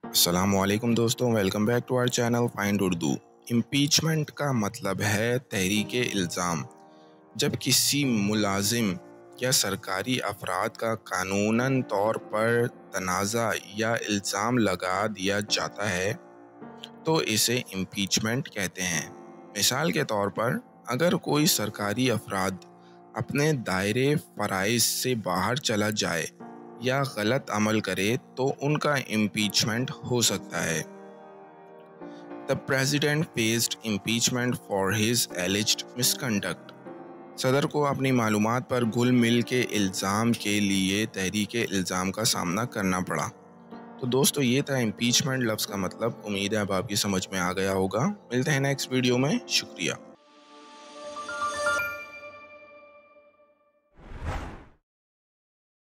अस्सलामुअलैकुम दोस्तों, welcome back to our channel find Urdu. Impeachment का मतलब है तहरीके इल्ज़ाम। जब किसी मुलाजिम या सरकारी अफराद का कानूनन तौर पर तनाज़ा या इल्ज़ाम लगा दिया जाता है तो इसे इम्पीचमेंट कहते हैं। मिसाल के तौर पर, अगर कोई सरकारी अफराद अपने दायरे फ़राइज़ से बाहर चला जाए या गलत अमल करे तो उनका इम्पीचमेंट हो सकता है। The president faced impeachment for his एलिज्ड misconduct. सदर को अपनी मालूमात पर घुल मिल के इल्ज़ाम के लिए तहरीके इल्ज़ाम का सामना करना पड़ा। तो दोस्तों, ये था इम्पीचमेंट लफ्ज़ का मतलब। उम्मीद है अब आपकी समझ में आ गया होगा। मिलते हैं नेक्स्ट वीडियो में। शुक्रिया।